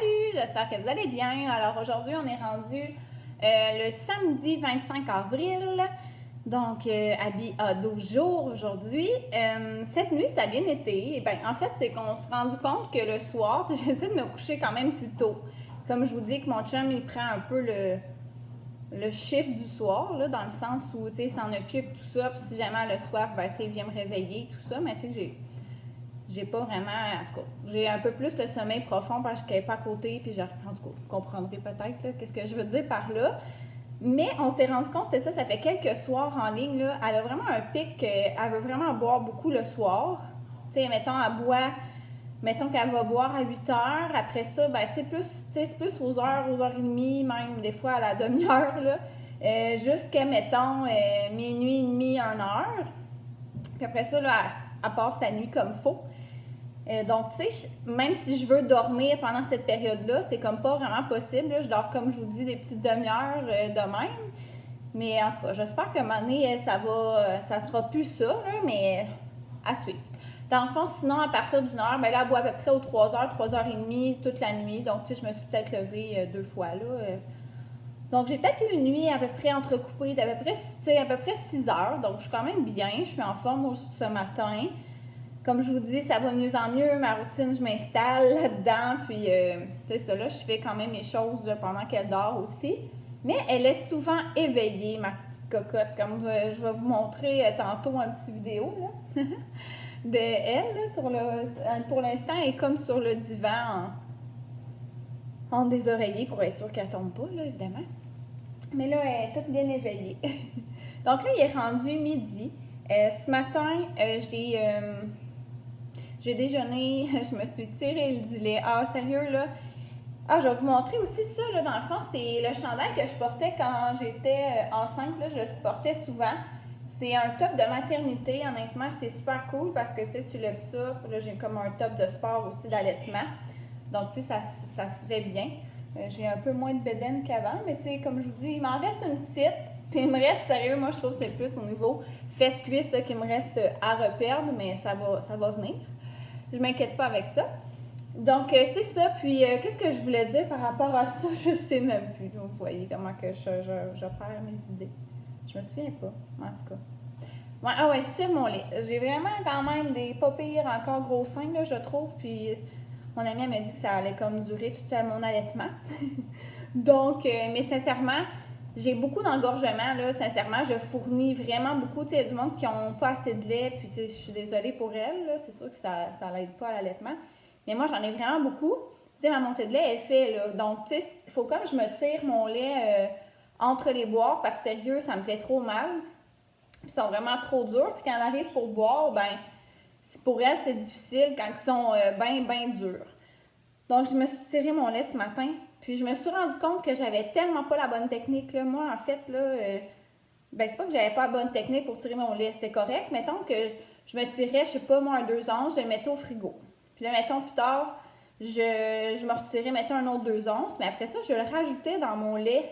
Salut, j'espère que vous allez bien. Alors aujourd'hui, on est rendu le samedi 25 avril, donc à 12 jours aujourd'hui. Cette nuit, ça a bien été. Et ben, en fait, c'est qu'on s'est rendu compte que le soir, j'essaie de me coucher quand même plus tôt. Comme je vous dis que mon chum, il prend un peu le chiffre du soir, là, dans le sens où, tu sais, il s'en occupe, tout ça. Puis si jamais elle a soif, ben, tu sais, il vient me réveiller, tout ça. Mais tu sais, que j'ai pas vraiment, en tout cas, j'ai un peu plus le sommeil profond parce qu'elle n'est pas à côté, puis en tout cas, vous comprendrez peut-être là, qu'est-ce que je veux dire par là. Mais on s'est rendu compte, c'est ça, ça fait quelques soirs en ligne, là, elle a vraiment un pic, elle veut vraiment boire beaucoup le soir. Tu sais, mettons, mettons qu'elle va boire à 8 heures, après ça, ben, tu sais, c'est plus aux heures et demie, même des fois à la demi-heure, là, jusqu'à, mettons, minuit et demi, 1 heure. Puis après ça, là, elle part sa nuit comme faut. Donc, tu sais, même si je veux dormir pendant cette période-là, c'est comme pas vraiment possible. Là. Je dors, comme je vous dis, des petites demi-heures de même. Mais en tout cas, j'espère qu'à un moment donné, ça sera plus ça, là, mais à suivre. Dans le fond, sinon, à partir d'une heure, ben là, elle boit à peu près aux 3 heures, 3h30 toute la nuit. Donc, tu sais, je me suis peut-être levée 2 fois, là. Donc, j'ai peut-être eu une nuit à peu près entrecoupée d'à peu près 6 heures. Donc, je suis quand même bien. Je suis en forme ce matin. Comme je vous dis, ça va de mieux en mieux. Ma routine, je m'installe là-dedans. Puis, tu sais, ça là, je fais quand même les choses là, pendant qu'elle dort aussi. Mais elle est souvent éveillée, ma petite cocotte. Comme je vais vous montrer tantôt une petite vidéo là, de elle. Là, pour l'instant, elle est comme sur le divan en des oreillers pour être sûre qu'elle ne tombe pas, là, évidemment. Mais là, elle est toute bien éveillée. Donc là, il est rendu midi. Ce matin, j'ai déjeuné, je me suis tiré du lait. Ah, sérieux, là? Ah, je vais vous montrer aussi ça, là, dans le fond, c'est le chandail que je portais quand j'étais enceinte, là, je le portais souvent. C'est un top de maternité, honnêtement, c'est super cool parce que, tu sais, tu lèves ça, là, j'ai comme un top de sport aussi d'allaitement. Donc, tu sais, ça se fait bien. J'ai un peu moins de bédaine qu'avant, mais tu sais, comme je vous dis, il m'en reste une petite. Puis il me reste, sérieux, moi, je trouve que c'est plus au niveau fesses-cuisses qu'il me reste à reperdre, mais ça va venir. Je m'inquiète pas avec ça. Donc, c'est ça. Puis, qu'est-ce que je voulais dire par rapport à ça? Je sais même plus. Vous voyez comment que je perds mes idées. Je me souviens pas, en tout cas. Ouais, ah ouais, je tire mon lait. J'ai vraiment quand même des pas pires encore gros seins, là, je trouve. Puis, mon amie, elle m'a dit que ça allait comme durer tout mon allaitement. Donc, mais sincèrement, j'ai beaucoup d'engorgement, là. Sincèrement, je fournis vraiment beaucoup. Tu sais, il y a du monde qui n'ont pas assez de lait. Puis, tu sais, je suis désolée pour elle, là. C'est sûr que ça l'aide pas à l'allaitement. Mais moi, j'en ai vraiment beaucoup. Tu sais, ma montée de lait est faite, là. Donc, tu sais, il faut comme je me tire mon lait entre les boires parce que sérieux, ça me fait trop mal. Puis, ils sont vraiment trop durs. Puis, quand elle arrive pour boire, ben, pour elle, c'est difficile quand ils sont bien durs. Donc, je me suis tiré mon lait ce matin. Puis, je me suis rendu compte que j'avais tellement pas la bonne technique, là. Moi, en fait, là, ben, c'est pas que j'avais pas la bonne technique pour tirer mon lait. C'était correct. Mettons que je me tirais, je sais pas, moi, un 2 onces, je le mettais au frigo. Puis là, mettons, plus tard, je me retirais, mettons, un autre 2 onces. Mais après ça, je le rajoutais dans mon lait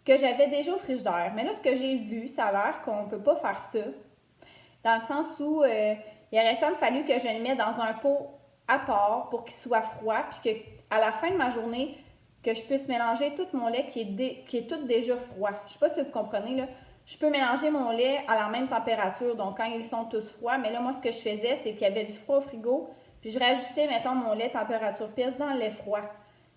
que j'avais déjà au frigidaire. Mais là, ce que j'ai vu, ça a l'air qu'on peut pas faire ça. Dans le sens où il aurait comme fallu que je le mette dans un pot à part pour qu'il soit froid. Puis qu'à la fin de ma journée, que je puisse mélanger tout mon lait qui est tout déjà froid. Je sais pas si vous comprenez, là. Je peux mélanger mon lait à la même température, donc quand ils sont tous froids. Mais là, moi, ce que je faisais, c'est qu'il y avait du froid au frigo. Puis je rajoutais, mettons, mon lait température pièce dans le lait froid.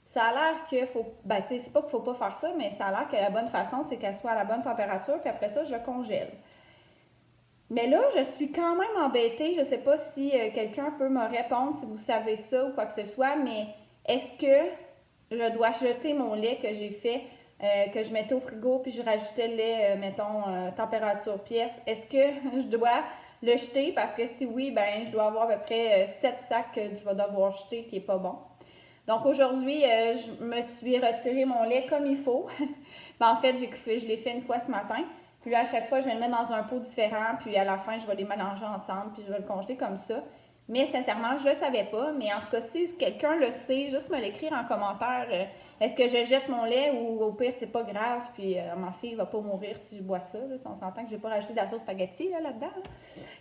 Puis ça a l'air qu'il faut... Ben, tu sais, c'est pas qu'il faut pas faire ça, mais ça a l'air que la bonne façon, c'est qu'elle soit à la bonne température. Puis après ça, je le congèle. Mais là, je suis quand même embêtée. Je ne sais pas si quelqu'un peut me répondre, si vous savez ça ou quoi que ce soit, mais est-ce que je dois jeter mon lait que j'ai fait, que je mettais au frigo, puis je rajoutais le lait, mettons, température pièce? Est-ce que je dois le jeter? Parce que si oui, ben je dois avoir à peu près 7 sacs que je vais devoir jeter, qui n'est pas bon. Donc aujourd'hui, je me suis retiré mon lait comme il faut. Ben, en fait, je l'ai fait une fois ce matin. Puis là, à chaque fois, je vais le mettre dans un pot différent. Puis à la fin, je vais les mélanger ensemble. Puis je vais le congeler comme ça. Mais sincèrement, je ne le savais pas. Mais en tout cas, si quelqu'un le sait, juste me l'écrire en commentaire. Est-ce que je jette mon lait ou au pire, c'est pas grave. Puis ma fille va pas mourir si je bois ça. Là. On s'entend que j'ai pas rajouté de la sauce spaghetti là-dedans. Là.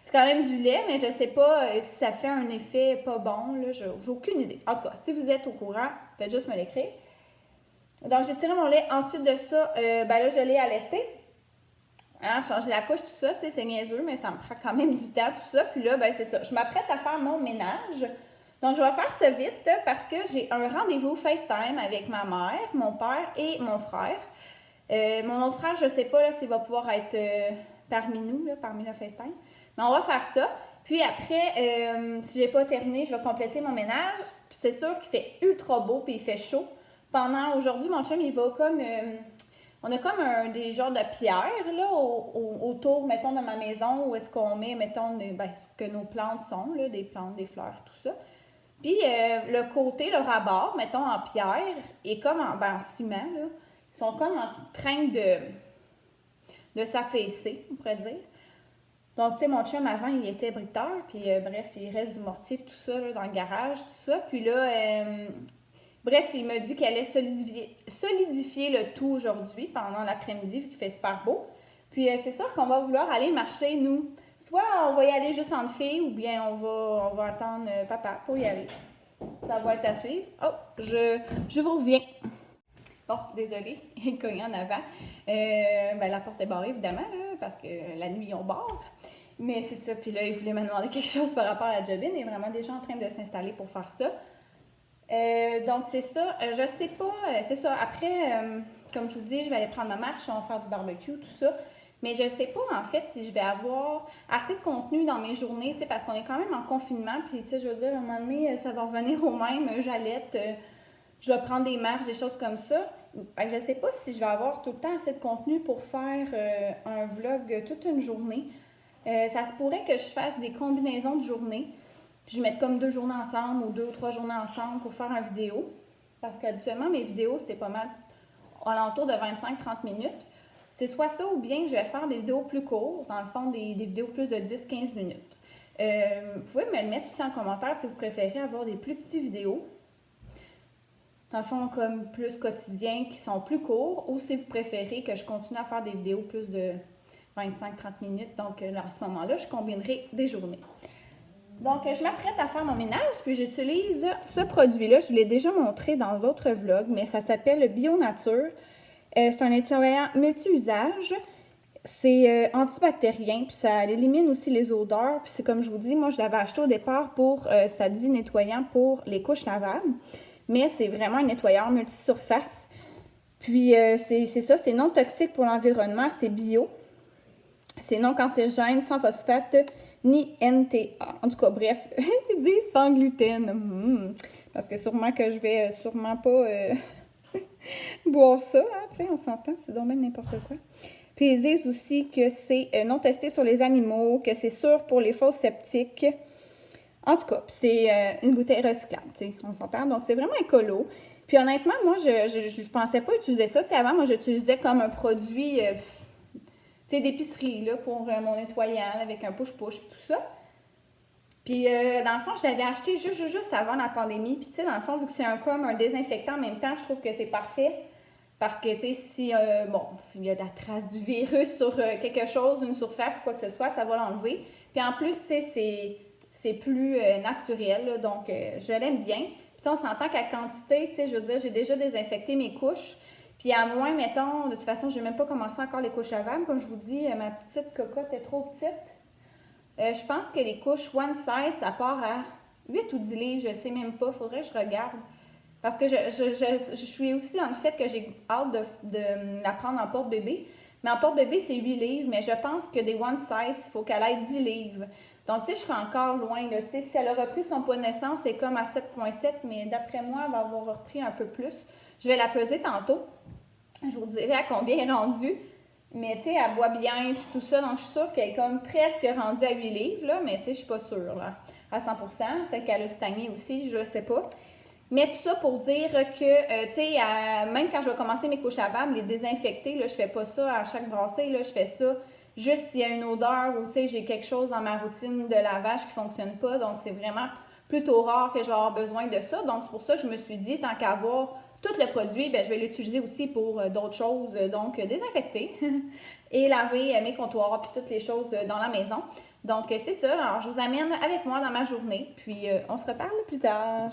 C'est quand même du lait, mais je sais pas si ça fait un effet pas bon. Là. J'ai aucune idée. En tout cas, si vous êtes au courant, faites juste me l'écrire. Donc, j'ai tiré mon lait. Ensuite de ça, là, je l'ai allaité. Hein, changer la couche, tout ça, tu sais, c'est niaiseux, mais ça me prend quand même du temps, tout ça. Puis là, c'est ça. Je m'apprête à faire mon ménage. Donc, je vais faire ça vite parce que j'ai un rendez-vous FaceTime avec ma mère, mon père et mon frère. Mon autre frère, je ne sais pas là, s'il va pouvoir être parmi nous, là, parmi le FaceTime. Mais on va faire ça. Puis après, si j'ai pas terminé, je vais compléter mon ménage. Puis c'est sûr qu'il fait ultra beau puis il fait chaud. Pendant aujourd'hui, mon chum, il va comme... on a comme des genres de pierres là, autour, mettons, de ma maison où est-ce qu'on met, mettons, que nos plantes sont, là, des plantes, des fleurs, tout ça. Puis le côté, le rabord, mettons, en pierre, est comme en ciment, là. Ils sont comme en train de s'affaisser, on pourrait dire. Donc, tu sais, mon chum, avant, il était briqueteur, puis bref, il reste du mortier, tout ça, là, dans le garage, tout ça. Puis là, bref, il m'a dit qu'elle allait solidifier le tout aujourd'hui, pendant l'après-midi, vu qu'il fait super beau. Puis c'est sûr qu'on va vouloir aller marcher, nous. Soit on va y aller juste en filles, ou bien on va attendre papa pour y aller. Ça va être à suivre. Oh, je vous reviens. Bon, désolée, il cogne en avant. La porte est barrée, évidemment, là, parce que la nuit, on barre. Mais c'est ça. Puis là, il voulait me demander quelque chose par rapport à la jobine. Il est vraiment déjà en train de s'installer pour faire ça. Donc, c'est ça. Je sais pas. C'est ça. Après, comme je vous dis, je vais aller prendre ma marche. On va faire du barbecue, tout ça. Mais je sais pas, en fait, si je vais avoir assez de contenu dans mes journées, tu sais, parce qu'on est quand même en confinement. Puis, tu sais, je veux dire, à un moment donné, ça va revenir au même. J'allaite, je vais prendre des marches, des choses comme ça. Fait que je sais pas si je vais avoir tout le temps assez de contenu pour faire un vlog toute une journée. Ça se pourrait que je fasse des combinaisons de journées. Puis je mette comme 2 journées ensemble ou 2 ou 3 journées ensemble pour faire une vidéo. Parce qu'habituellement, mes vidéos, c'est pas mal alentour de 25-30 minutes. C'est soit ça ou bien je vais faire des vidéos plus courtes, dans le fond, des vidéos plus de 10-15 minutes. Vous pouvez me le mettre aussi en commentaire si vous préférez avoir des plus petites vidéos. Dans le fond, comme plus quotidiens, qui sont plus courts, ou si vous préférez que je continue à faire des vidéos plus de 25-30 minutes. Donc, à ce moment-là, je combinerai des journées. Donc, je m'apprête à faire mon ménage, puis j'utilise ce produit-là. Je vous l'ai déjà montré dans d'autres vlogs, mais ça s'appelle Bio Nature. C'est un nettoyant multi-usage. C'est antibactérien, puis ça élimine aussi les odeurs. Puis c'est comme je vous dis, moi, je l'avais acheté au départ pour, ça dit nettoyant pour les couches lavables. Mais c'est vraiment un nettoyeur multisurface. Puis c'est ça, c'est non toxique pour l'environnement, c'est bio. C'est non cancérigène, sans phosphate, ni NTA. En tout cas, bref, ils disent sans gluten. Parce que sûrement que je vais sûrement pas boire ça, hein, tu sais, on s'entend, c'est dommage n'importe quoi. Puis ils disent aussi que c'est non testé sur les animaux, que c'est sûr pour les fosses sceptiques. En tout cas, c'est une bouteille recyclable, tu sais, on s'entend. Donc, c'est vraiment écolo. Puis honnêtement, moi, je pensais pas utiliser ça. Tu sais, avant, moi, j'utilisais comme un produit, tu sais, d'épicerie, là, pour mon nettoyant, là, avec un push-push et tout ça. Puis, dans le fond, je l'avais acheté juste avant la pandémie. Puis, tu sais, dans le fond, vu que c'est comme un désinfectant en même temps, je trouve que c'est parfait. Parce que, tu sais, si, il y a de la trace du virus sur quelque chose, une surface, quoi que ce soit, ça va l'enlever. Puis, en plus, tu sais, c'est plus naturel, là, donc je l'aime bien. Puis on s'entend qu'à quantité, tu sais, je veux dire, j'ai déjà désinfecté mes couches. Puis à moins, mettons, de toute façon, je n'ai même pas commencé encore les couches lavables. Comme je vous dis, ma petite cocotte est trop petite. Je pense que les couches one size, ça part à 8 ou 10 livres, je ne sais même pas. Il faudrait que je regarde. Parce que je suis aussi dans le fait que j'ai hâte de la prendre en porte-bébé. Mais en porte-bébé, c'est 8 livres, mais je pense que des one size, il faut qu'elle ait 10 livres. Donc, tu sais, je suis encore loin, là. Tu sais, si elle a repris son poids de naissance, c'est comme à 7,7, mais d'après moi, elle va avoir repris un peu plus. Je vais la peser tantôt. Je vous dirai à combien elle est rendue. Mais, tu sais, elle boit bien et tout ça, donc je suis sûre qu'elle est comme presque rendue à 8 livres, là. Mais, tu sais, je suis pas sûre, là, à 100%. Peut-être qu'elle a stagné aussi, je sais pas. Mais tout ça pour dire que, tu sais, même quand je vais commencer mes couches lavables, les désinfecter, là, je fais pas ça à chaque brassée, là, je fais ça juste s'il y a une odeur ou, tu sais, j'ai quelque chose dans ma routine de lavage qui fonctionne pas. Donc, c'est vraiment plutôt rare que je vais avoir besoin de ça. Donc, c'est pour ça que je me suis dit, tant qu'à avoir tout le produit, bien, je vais l'utiliser aussi pour d'autres choses. Donc, désinfecter et laver mes comptoirs puis toutes les choses dans la maison. Donc, c'est ça. Alors, je vous amène avec moi dans ma journée. Puis, on se reparle plus tard.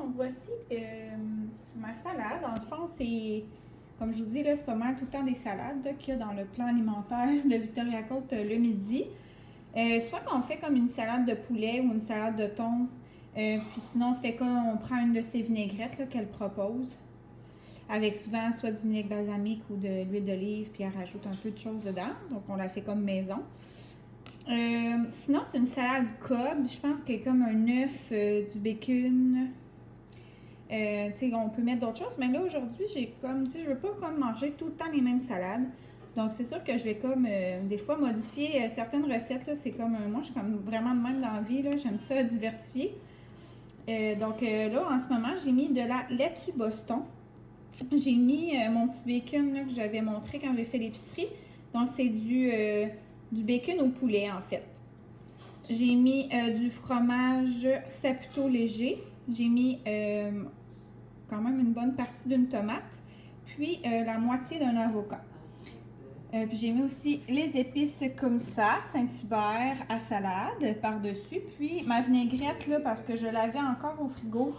donc voici ma salade. En le fond, c'est, comme je vous dis, là, c'est pas mal tout le temps des salades qu'il y a dans le plan alimentaire de Victoria Côte le midi. Soit qu'on fait comme une salade de poulet ou une salade de thon, puis sinon on prend une de ces vinaigrettes qu'elle propose, avec souvent soit du vinaigre balsamique ou de l'huile d'olive, puis elle rajoute un peu de choses dedans, donc on la fait comme maison. Sinon, c'est une salade Cobb. Je pense qu'il y a comme un œuf, du bacon. On peut mettre d'autres choses. Mais là, aujourd'hui, j'ai comme, je veux pas comme manger tout le temps les mêmes salades. Donc, c'est sûr que je vais comme, des fois, modifier certaines recettes. C'est comme, moi, je suis comme vraiment de même dans la vie. J'aime ça diversifier. Donc, là, en ce moment, j'ai mis de la laitue Boston. J'ai mis mon petit bacon là, que j'avais montré quand j'ai fait l'épicerie. Donc, c'est du bacon au poulet, en fait. J'ai mis du fromage Saputo léger. J'ai mis quand même une bonne partie d'une tomate. Puis la moitié d'un avocat. Puis j'ai mis aussi les épices comme ça, Saint-Hubert à salade par-dessus. Puis ma vinaigrette, là, parce que je l'avais encore au frigo.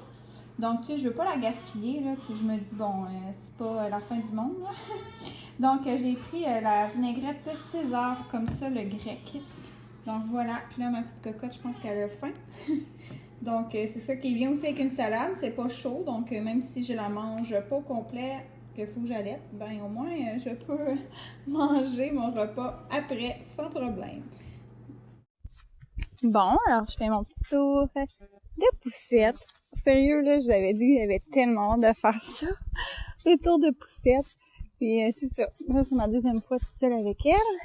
Donc, je veux pas la gaspiller, là. Puis je me dis, bon, c'est pas la fin du monde, là. Donc, j'ai pris la vinaigrette César, comme ça, le grec. Donc, voilà. Puis là, ma petite cocotte, je pense qu'elle a faim. Donc, c'est ça qui est bien aussi avec une salade. C'est pas chaud. Donc, même si je la mange pas au complet, qu'il faut que j'allaite, ben au moins, je peux manger mon repas après, sans problème. Bon, alors, je fais mon petit tour de poussette. Sérieux, là, j'avais dit que j'avais tellement hâte de faire ça. Le tour de poussette. Puis c'est ça. Ça, c'est ma deuxième fois toute seule avec elle.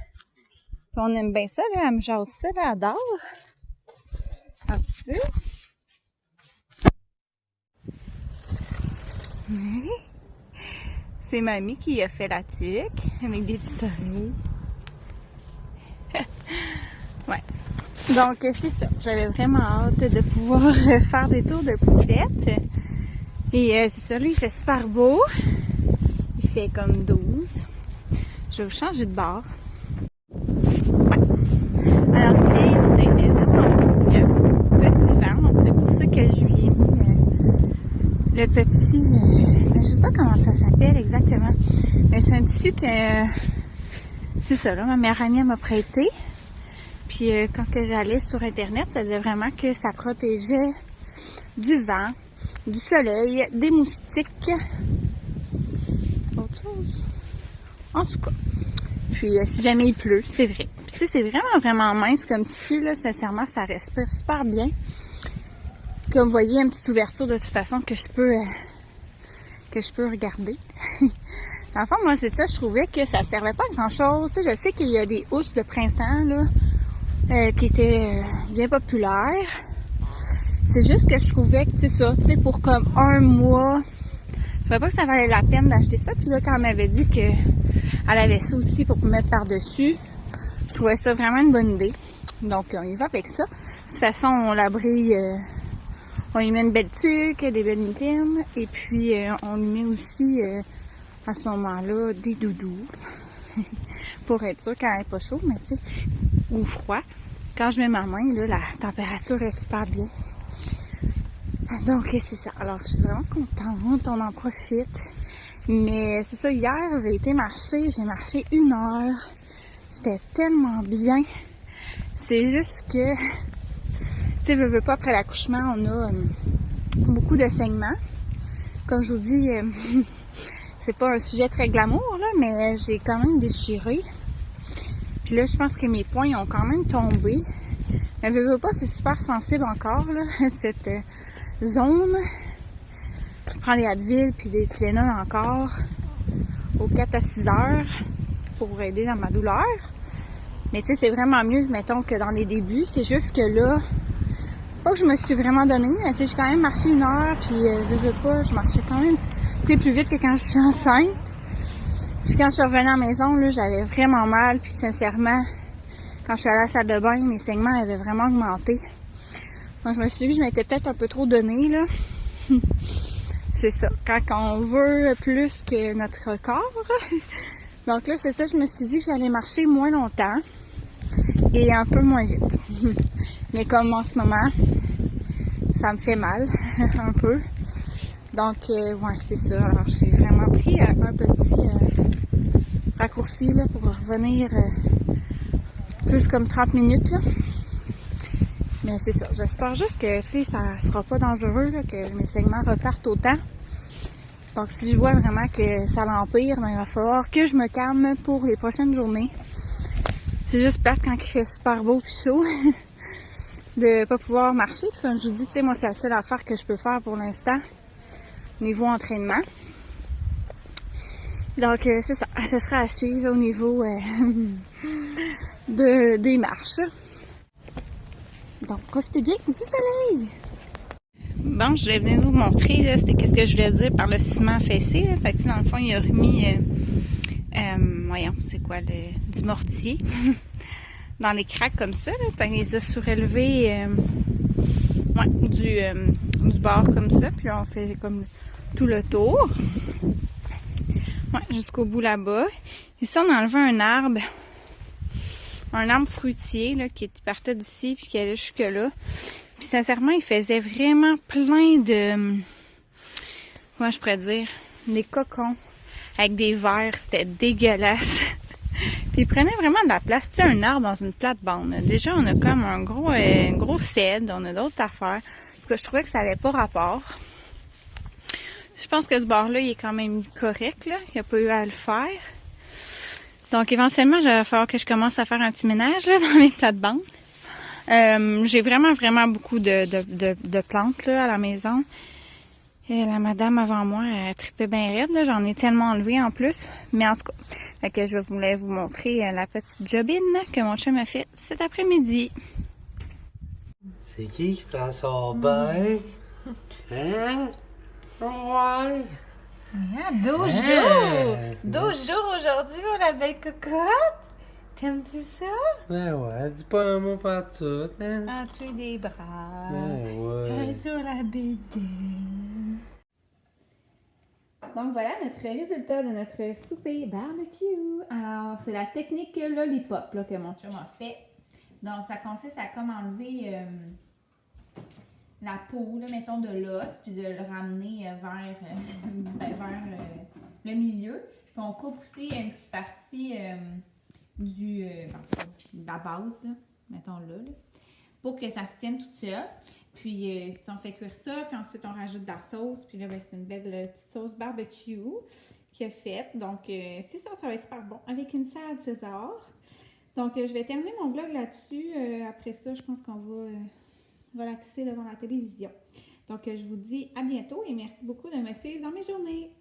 Puis on aime bien ça, là. Elle me jase ça, là. Elle adore. Un petit peu. Oui. C'est mamie qui a fait la tuque avec des petites oreilles. Ouais. Donc, c'est ça. J'avais vraiment hâte de pouvoir faire des tours de poussette. Et c'est ça, là, il fait super beau. Il fait comme 12. Je vais vous changer de bord. Ouais. Alors, il fait vraiment il y a un petit vent, donc c'est pour ça que je lui ai mis le petit... je sais pas comment ça s'appelle exactement, mais c'est un tissu que... c'est ça, là, ma meilleure amie m'a prêté. Puis quand que j'allais sur Internet, ça disait vraiment que ça protégeait du vent, du soleil, des moustiques... autre chose. En tout cas. Puis si jamais il pleut, c'est vrai. Puis tu sais, c'est vraiment mince comme tissu, là. Sincèrement, ça respire super bien. Puis comme vous voyez, une petite ouverture de toute façon que je peux regarder. Dans le fond, moi, c'est ça, je trouvais que ça servait pas à grand chose. Tu sais, je sais qu'il y a des housses de printemps, là, qui étaient bien populaires. C'est juste que je trouvais que, c'est ça, tu sais, pour comme un mois, je trouvais pas que ça valait la peine d'acheter ça. Puis là, quand elle m'avait dit qu'elle avait ça aussi pour mettre par-dessus, je trouvais ça vraiment une bonne idée. Donc, on y va avec ça. De toute façon, on la brille, on lui met une belle tuque, des belles mitaines. Et puis, on lui met aussi, à ce moment-là, des doudous. Pour être sûr qu'elle n'est pas chaude, mais tu sais, ou froid. Quand je mets ma main, là, la température est super bien. Donc, c'est ça. Alors, je suis vraiment contente. On en profite. Mais c'est ça, hier, j'ai été marcher. J'ai marché 1 heure. J'étais tellement bien. C'est juste que, tu sais, veux pas, après l'accouchement, on a beaucoup de saignements. Comme je vous dis, c'est pas un sujet très glamour, là, mais j'ai quand même déchiré. Puis là, je pense que mes poings ont quand même tombé. Mais veux pas, c'est super sensible encore, là, cette zone. Je prends des Advil puis des Tylenol encore aux 4 à 6 heures pour aider dans ma douleur. Mais tu sais, c'est vraiment mieux, mettons, que dans les débuts. C'est juste que là, pas que je me suis vraiment donnée, mais tu sais, j'ai quand même marché 1 heure, puis je veux pas, je marchais quand même, tu sais, plus vite que quand je suis enceinte. Puis quand je suis revenue à la maison, là, j'avais vraiment mal, puis sincèrement, quand je suis allée à la salle de bain, mes saignements avaient vraiment augmenté. Donc je me suis dit que je m'étais peut-être un peu trop donnée, là. C'est ça, quand on veut plus que notre corps. Donc là, c'est ça, je me suis dit que j'allais marcher moins longtemps et un peu moins vite. Mais comme en ce moment, ça me fait mal un peu. Donc, ouais, c'est ça. Alors, j'ai vraiment pris un petit raccourci là, pour revenir plus comme 30 minutes. Là. Mais c'est ça. J'espère juste que ça sera pas dangereux, là, que mes saignements repartent autant. Donc, si je vois vraiment que ça l'empire, ben, il va falloir que je me calme pour les prochaines journées. C'est juste plate quand il fait super beau et chaud de pas pouvoir marcher. Puis, comme je vous dis, tu sais, moi, c'est la seule affaire que je peux faire pour l'instant, niveau entraînement. Donc, c'est ça. Ce sera à suivre au niveau des marches. Donc, profitez bien du soleil! Bon, je vais venir vous montrer, là, c'était qu'est-ce que je voulais dire par le ciment fessé, là. Fait que, dans le fond, il a remis, voyons, c'est quoi, du mortier dans les craques comme ça, là. Fait qu'il les a surélevés, du bord comme ça, puis on fait comme tout le tour. Ouais, jusqu'au bout là-bas. Ici, on a enlevé un arbre fruitier, là, qui partait d'ici, puis qui allait jusque-là. Puis sincèrement, il faisait vraiment plein de... Comment je pourrais dire? Des cocons avec des vers. C'était dégueulasse. Puis il prenait vraiment de la place. Tu sais, un arbre dans une plate-bande. Déjà, on a comme un gros cèdre. On a d'autres affaires. Parce que je trouvais que ça n'avait pas rapport. Je pense que ce bord-là, il est quand même correct, là. Il n'y a pas eu à le faire. Donc, éventuellement, il va falloir que je commence à faire un petit ménage là, dans mes plates-bandes. J'ai vraiment beaucoup de plantes là, à la maison. Et la madame avant moi, elle tripait bien raide. J'en ai tellement enlevé en plus. Mais en tout cas, fait que je voulais vous montrer la petite jobine que mon chum a fait cet après-midi. C'est qui prend son bain? Hein? Ouais! Ah, 12 jours! 12 jours aujourd'hui, oh, la belle cocotte! T'aimes-tu ça? Ben ouais, dis pas un mot par tout, hein? As-tu des bras? Ben ouais. Sur la bédaine. Donc voilà notre résultat de notre souper barbecue. Alors, c'est la technique lollipop là, que mon chum a fait. Donc, ça consiste à comme enlever la peau, là, mettons, de l'os, puis de le ramener vers le milieu. Puis on coupe aussi une petite partie de la base, là, mettons là, pour que ça se tienne tout seul. Puis on fait cuire ça, puis ensuite on rajoute de la sauce. Puis là, ben, c'est une belle petite sauce barbecue qu'il a faite. Donc, c'est ça, ça va être super bon. Avec une salade César. Donc, je vais terminer mon vlog là-dessus. Après ça, je pense qu'on va relaxer devant la télévision. Donc, je vous dis à bientôt et merci beaucoup de me suivre dans mes journées.